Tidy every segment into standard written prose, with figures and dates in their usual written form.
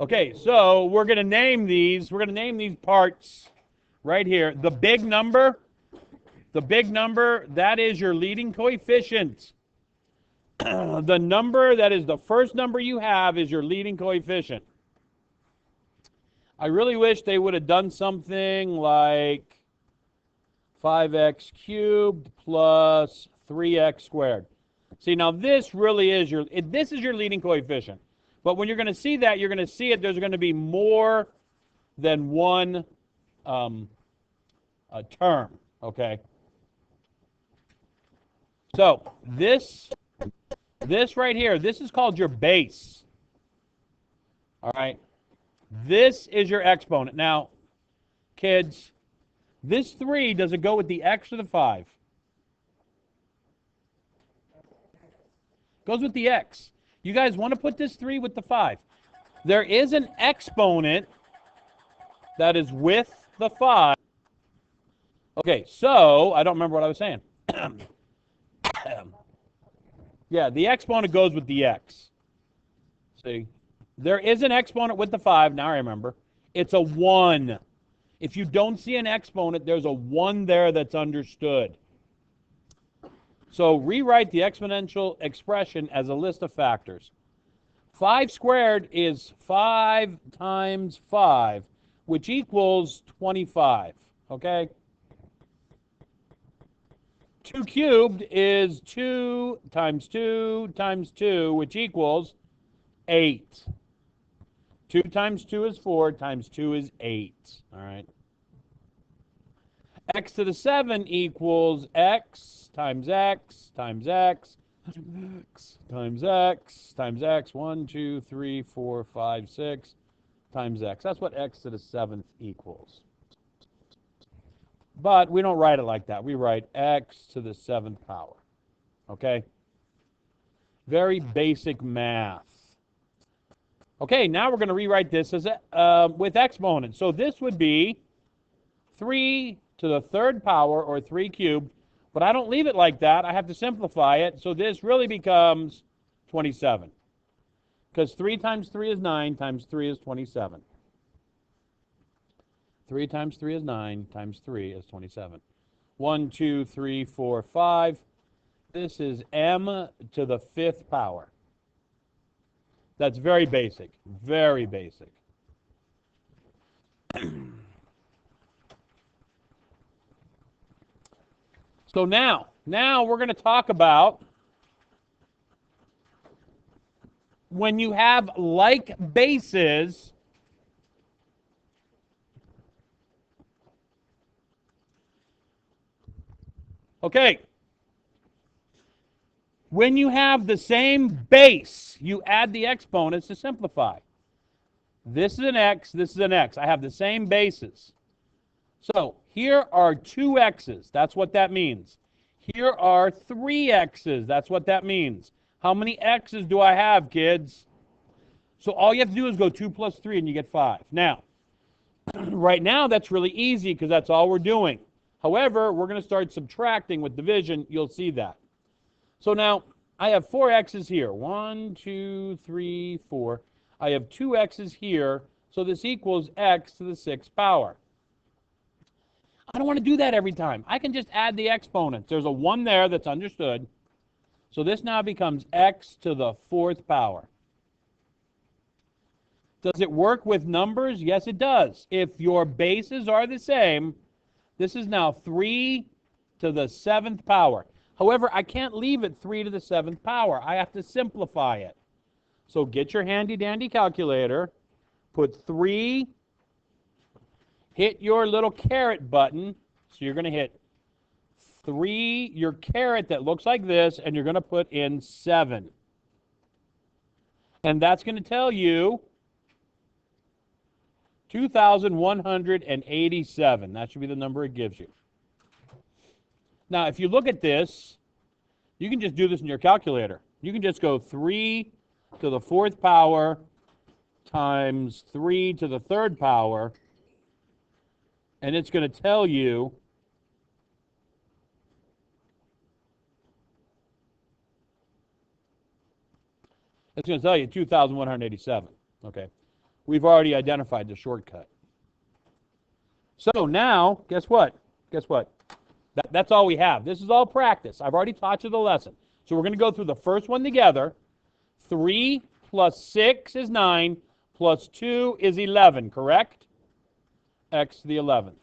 Okay, so we're going to name these. We're going to name these parts right here. The big number, that is your leading coefficient. The number that is the first number you have is your leading coefficient. I really wish they would have done something like 5x cubed plus 3x squared. See, now this really is your leading coefficient. But when you're going to see that, you're going to see it. There's going to be more than one term. Okay. So this right here, this is called your base. All right. This is your exponent. Now, kids, this 3, does it go with the x or the 5? Goes with the x. You guys want to put this 3 with the 5. There is an exponent that is with the 5. Okay, so I don't remember what I was saying. Yeah, the exponent goes with the x. See? There is an exponent with the 5. Now I remember. It's a 1. If you don't see an exponent, there's a 1 there that's understood. So rewrite the exponential expression as a list of factors. 5 squared is 5 times 5, which equals 25. Okay? 2 cubed is 2 times 2 times 2, which equals 8. 2 times 2 is 4, times 2 is 8. All right. X to the 7 equals x times x times x times x times x. 1, 2, 3, 4, 5, 6 times x. That's what x to the 7th equals. But we don't write it like that. We write x to the 7th power. Okay? Very basic math. Okay, now we're going to rewrite this as with exponents. So this would be 3 to the 3rd power, or 3 cubed. But I don't leave it like that. I have to simplify it. So this really becomes 27. Because 3 times 3 is 9, times 3 is 27. 3 times 3 is 9, times 3 is 27. 1, 2, 3, 4, 5. This is m to the 5th power. That's very basic. Very basic. So now we're going to talk about when you have like bases. Okay. When you have the same base, you add the exponents to simplify. This is an x, this is an x. I have the same bases. So here are 2 x's. That's what that means. Here are 3 x's. That's what that means. How many x's do I have, kids? So all you have to do is go 2 plus 3 and you get 5. Now, right now that's really easy because that's all we're doing. However, we're going to start subtracting with division. You'll see that. So now I have 4 x's here. 1, 2, 3, 4. I have 2 x's here. So this equals x to the 6th power. I don't want to do that every time. I can just add the exponents. There's a 1 there that's understood. So this now becomes x to the 4th power. Does it work with numbers? Yes, it does. If your bases are the same, this is now 3 to the 7th power. However, I can't leave it 3 to the 7th power. I have to simplify it. So get your handy-dandy calculator, put 3, hit your little caret button. So you're going to hit 3, your caret that looks like this, and you're going to put in 7. And that's going to tell you 2,187. That should be the number it gives you. Now, if you look at this, you can just do this in your calculator. You can just go 3 to the 4th power times 3 to the 3rd power, and it's going to tell you it's going to tell you 2,187. Okay. We've already identified the shortcut. So now, guess what? Guess what? That's all we have. This is all practice. I've already taught you the lesson. So we're going to go through the first one together. 3 plus 6 is 9, plus 2 is 11, correct? X to the 11th.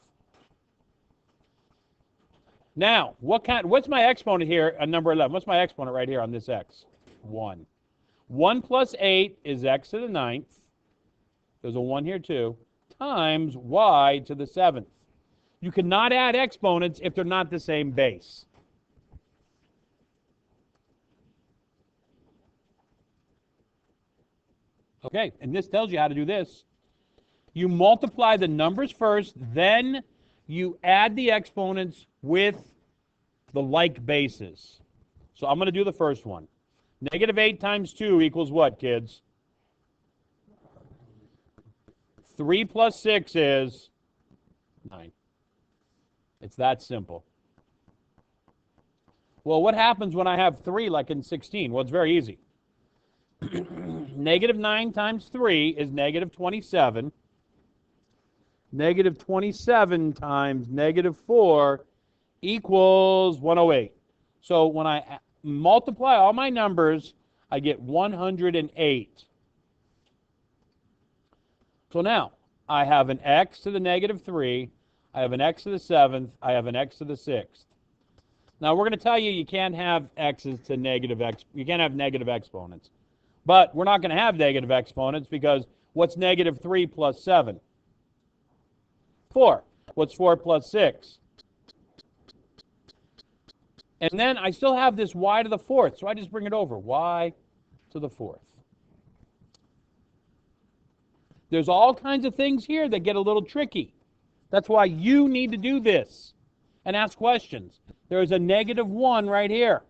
Now, what's my exponent here on number 11? What's my exponent right here on this x? 1. 1 plus 8 is x to the 9th. There's a 1 here too. Times y to the 7th. You cannot add exponents if they're not the same base. Okay, and this tells you how to do this. You multiply the numbers first, then you add the exponents with the like bases. So I'm going to do the first one. Negative 8 times 2 equals what, kids? 3 plus 6 is 9. It's that simple. Well, what happens when I have 3 like in 16? Well, it's very easy. Negative 9 times 3 is negative 27. Negative 27 times negative 4 equals 108. So when I multiply all my numbers, I get 108. So now, I have an x to the negative 3, I have an x to the 7th, I have an x to the 6th. Now we're going to tell you you can't have x's to negative x, you can't have negative exponents. But we're not going to have negative exponents because what's negative 3 plus 7? 4. What's 4 plus 6? And then I still have this y to the 4th, so I just bring it over. Y to the 4th. There's all kinds of things here that get a little tricky. That's why you need to do this and ask questions. There's a negative 1 right here.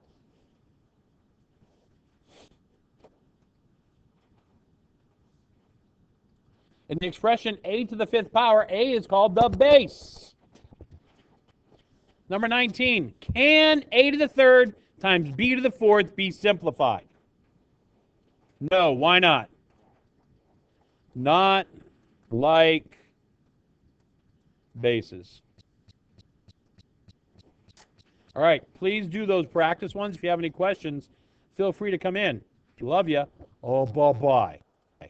In the expression a to the 5th power, a is called the base. Number 19, can a to the 3rd times b to the 4th be simplified? No, why not? Not like bases. All right, please do those practice ones. If you have any questions, feel free to come in. Love you. Oh, bye-bye.